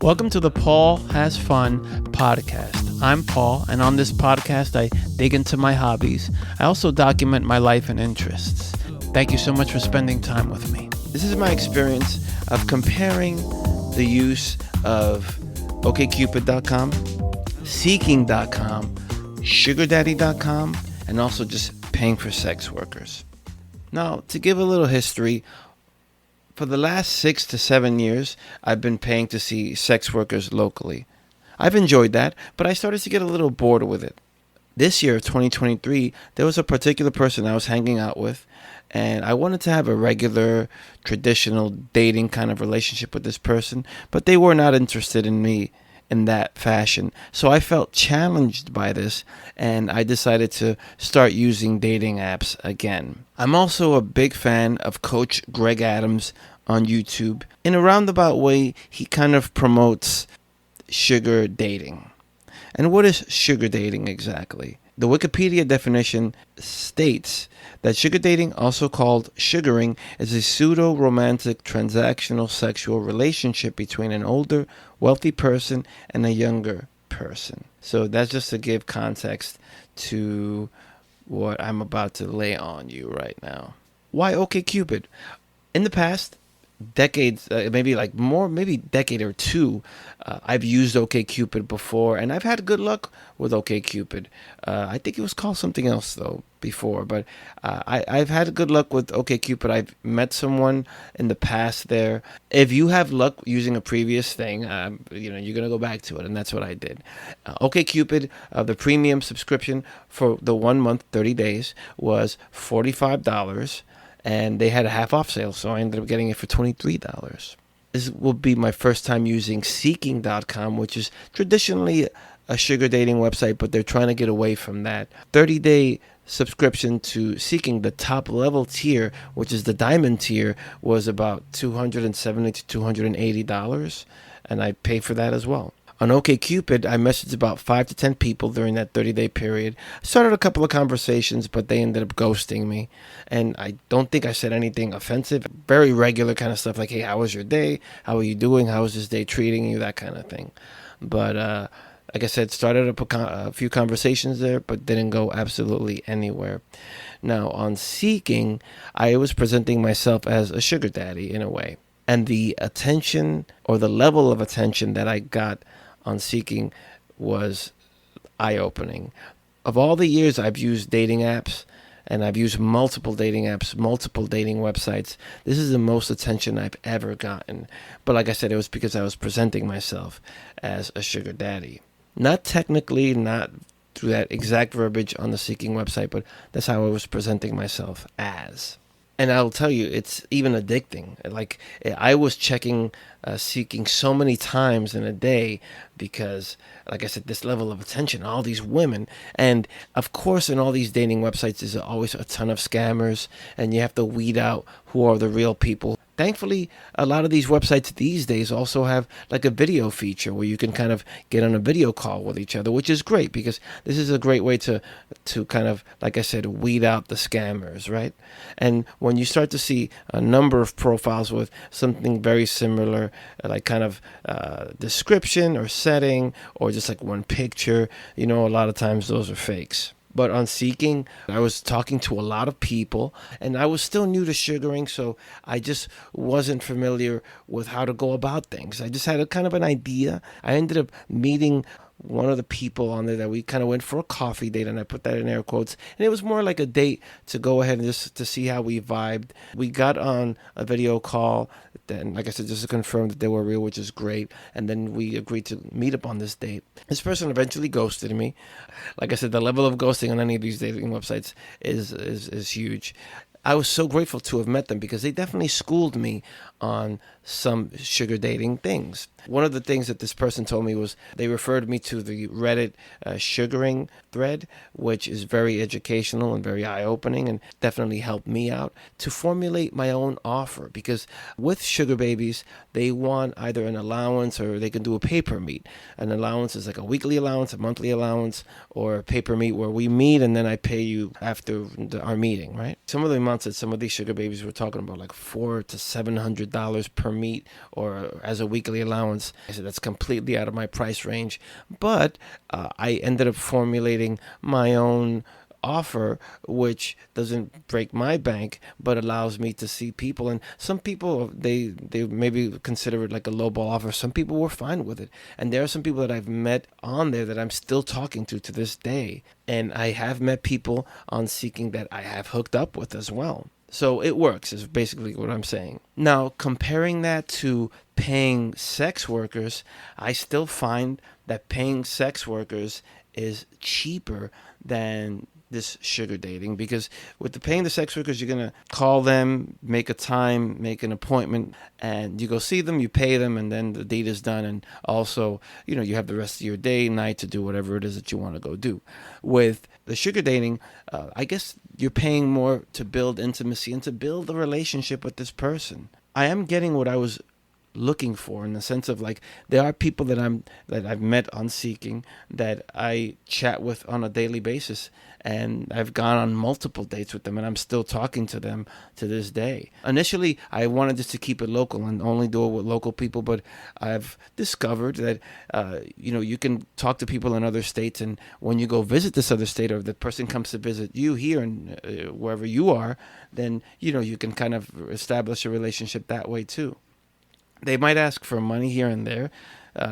Welcome to the Paul Has Fun podcast. I'm Paul, and on this podcast, I dig into my hobbies. I also document my life and interests. Thank you so much for spending time with me. This is my experience of comparing the use of OkCupid.com, Seeking.com, SugarDaddy.com, and also just paying for sex workers. Now, to give a little history, for the last 6 to 7 years, I've been paying to see sex workers locally. I've enjoyed that, but I started to get a little bored with it. This year, 2023, there was a particular person I was hanging out with, and I wanted to have a regular, traditional dating kind of relationship with this person, but they were not interested in me in that fashion. So I felt challenged by this, and I decided to start using dating apps again. I'm also a big fan of Coach Greg Adams on YouTube. In a roundabout way, he kind of promotes sugar dating. And what is sugar dating exactly? The Wikipedia definition states that sugar dating, also called sugaring, is a pseudo-romantic transactional sexual relationship between an older, wealthy person and a younger person. So that's just to give context to what I'm about to lay on you right now. Why OkCupid? In the past, decades, maybe decade or two, I've used OkCupid before, and I've had good luck with OkCupid. I think it was called something else though before, but I've had good luck with OkCupid. I've met someone in the past there. If you have luck using a previous thing, you're gonna go back to it, and that's what I did. OkCupid, the premium subscription for the 1 month, 30 days was $45. And they had a half off sale, so I ended up getting it for $23. This will be my first time using Seeking.com, which is traditionally a sugar dating website, but they're trying to get away from that. 30-day subscription to Seeking, the top level tier, which is the diamond tier, was about $270 to $280, and I paid for that as well. On OkCupid, I messaged about 5 to 10 people during that 30-day period. I started a couple of conversations, but they ended up ghosting me. And I don't think I said anything offensive. Very regular kind of stuff like, hey, how was your day? How are you doing? How is this day treating you? That kind of thing. But like I said, started up a few conversations there, but didn't go absolutely anywhere. Now, on Seeking, I was presenting myself as a sugar daddy in a way. And the attention, or the level of attention that I got on Seeking was eye-opening. Of all the years I've used dating apps, and I've used multiple dating apps, multiple dating websites, this is the most attention I've ever gotten. But like I said, it was because I was presenting myself as a sugar daddy. Not technically, not through that exact verbiage on the Seeking website, but that's how I was presenting myself as. And I'll tell you, it's even addicting. Like, I was checking Seeking so many times in a day because, like I said, this level of attention, all these women. And, of course, in all these dating websites, there's always a ton of scammers, and you have to weed out who are the real people. Thankfully, a lot of these websites these days also have like a video feature where you can kind of get on a video call with each other, which is great because this is a great way to kind of, like I said, weed out the scammers, right? And when you start to see a number of profiles with something very similar, like kind of description or setting or just like one picture, a lot of times those are fakes. But on Seeking, I was talking to a lot of people, and I was still new to sugaring, so I just wasn't familiar with how to go about things. I just had a kind of an idea. I ended up meeting one of the people on there that we kind of went for a coffee date, and I put that in air quotes. And it was more like a date to go ahead and just to see how we vibed. We got on a video call, then, like I said, just to confirm that they were real, which is great. And then we agreed to meet up on this date. This person eventually ghosted me. Like I said, the level of ghosting on any of these dating websites is huge. I was so grateful to have met them because they definitely schooled me on some sugar dating things. One of the things that this person told me was they referred me to the Reddit sugaring thread, which is very educational and very eye-opening and definitely helped me out to formulate my own offer, because with sugar babies, they want either an allowance or they can do a paper meet. An allowance is like a weekly allowance, a monthly allowance, or a paper meet where we meet and then I pay you after our meeting, right? Some of them amounts that some of these sugar babies were talking about, like $400 to $700 per meet or as a weekly allowance. I said that's completely out of my price range. But I ended up formulating my own offer, which doesn't break my bank but allows me to see people. And some people, they maybe consider it like a lowball offer. Some people were fine with it, and there are some people that I've met on there that I'm still talking to this day. And I have met people on Seeking that I have hooked up with as well. So it works, is basically what I'm saying. Now, comparing that to paying sex workers, I still find that paying sex workers is cheaper than this sugar dating, because with the paying the sex workers, you're gonna call them, make a time, make an appointment, and you go see them, you pay them, and then the date is done. And also, you have the rest of your day, night to do whatever it is that you want to go do. With the sugar dating, I guess you're paying more to build intimacy and to build a relationship with this person. I am getting what I was looking for, in the sense of, like, there are people that I've met on Seeking that I chat with on a daily basis, and I've gone on multiple dates with them, and I'm still talking to them to this day. Initially, I wanted just to keep it local and only do it with local people, but I've discovered that you can talk to people in other states, and when you go visit this other state, or the person comes to visit you here and wherever you are, then you can kind of establish a relationship that way too. They might ask for money here and there.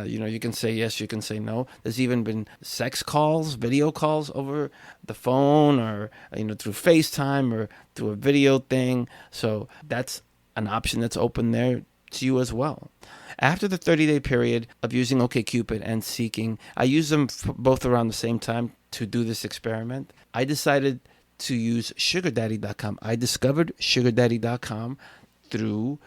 You can say yes, you can say no. There's even been sex calls, video calls over the phone, or through FaceTime or through a video thing. So that's an option that's open there to you as well. After the 30-day period of using OkCupid and Seeking, I used them both around the same time to do this experiment. I decided to use SugarDaddy.com. I discovered SugarDaddy.com through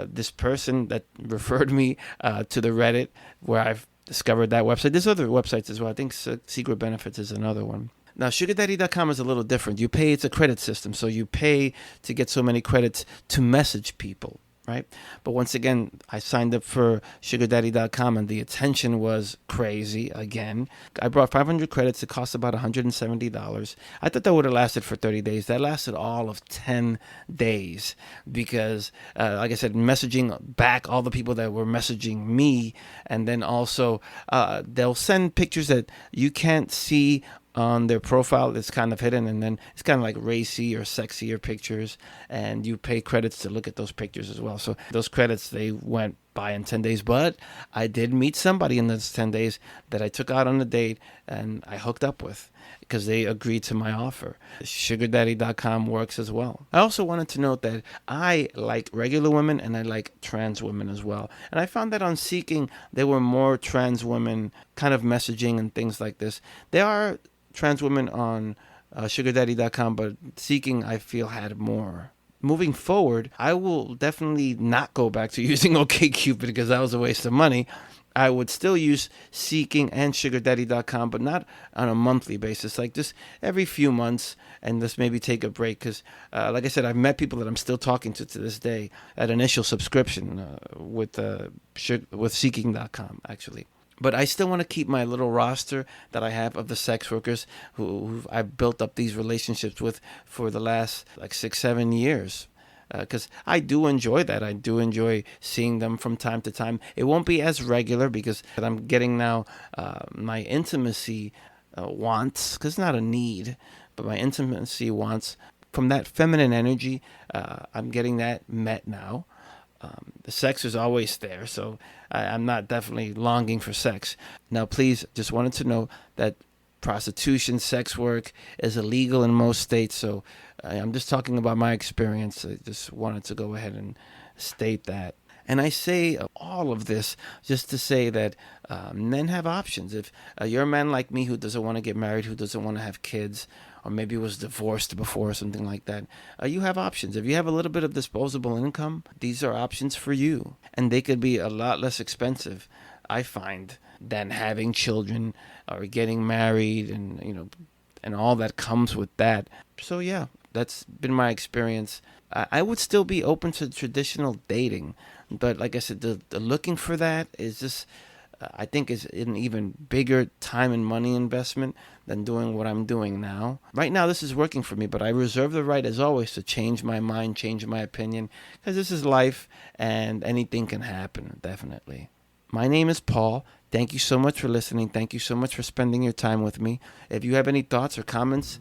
this person that referred me to the Reddit, where I've discovered that website. There's other websites as well. I think Secret Benefits is another one. Now, SugarDaddy.com is a little different. It's a credit system, so you pay to get so many credits to message people, right? But once again, I signed up for SugarDaddy.com, and the attention was crazy again. I brought 500 credits. It cost about $170. I thought that would have lasted for 30 days. That lasted all of 10 days because, like I said, messaging back all the people that were messaging me, and then also they'll send pictures that you can't see on their profile. It's kind of hidden, and then it's kind of like racy or sexier pictures, and you pay credits to look at those pictures as well. So those credits, they went by in 10 days, but I did meet somebody in those 10 days that I took out on a date and I hooked up with because they agreed to my offer. SugarDaddy.com works as well. I also wanted to note that I like regular women and I like trans women as well. And I found that on Seeking, there were more trans women kind of messaging and things like this. There are trans women on SugarDaddy.com, but Seeking, I feel, had more. Moving forward, I will definitely not go back to using OkCupid because that was a waste of money. I would still use Seeking and SugarDaddy.com, but not on a monthly basis, like just every few months, and just maybe take a break. Because, like I said, I've met people that I'm still talking to this day at initial subscription with Seeking.com, actually. But I still want to keep my little roster that I have of the sex workers who I've built up these relationships with for the last 6-7 years. Because I do enjoy that. I do enjoy seeing them from time to time. It won't be as regular because I'm getting now my intimacy wants, because it's not a need, but my intimacy wants from that feminine energy. I'm getting that met now. The sex is always there, so I'm not definitely longing for sex. Now, please, just wanted to know that prostitution, sex work is illegal in most states, so I'm just talking about my experience. I just wanted to go ahead and state that. And I say all of this just to say that men have options. If you're a man like me who doesn't want to get married, who doesn't want to have kids, or maybe was divorced before or something like that, you have options. If you have a little bit of disposable income, these are options for you. And they could be a lot less expensive, I find, than having children or getting married and, and all that comes with that. So, yeah, that's been my experience. I would still be open to traditional dating. But like I said, the looking for that is just I think is an even bigger time and money investment than doing what I'm doing now. Right now, this is working for me, but I reserve the right, as always, to change my mind, change my opinion, because this is life and anything can happen, definitely. My name is Paul. Thank you so much for listening. Thank you so much for spending your time with me. If you have any thoughts or comments,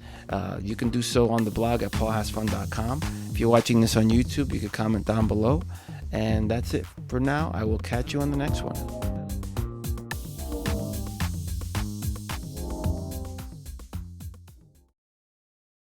you can do so on the blog at paulhasfun.com. If you're watching this on YouTube, you can comment down below. And that's it for now. I will catch you on the next one.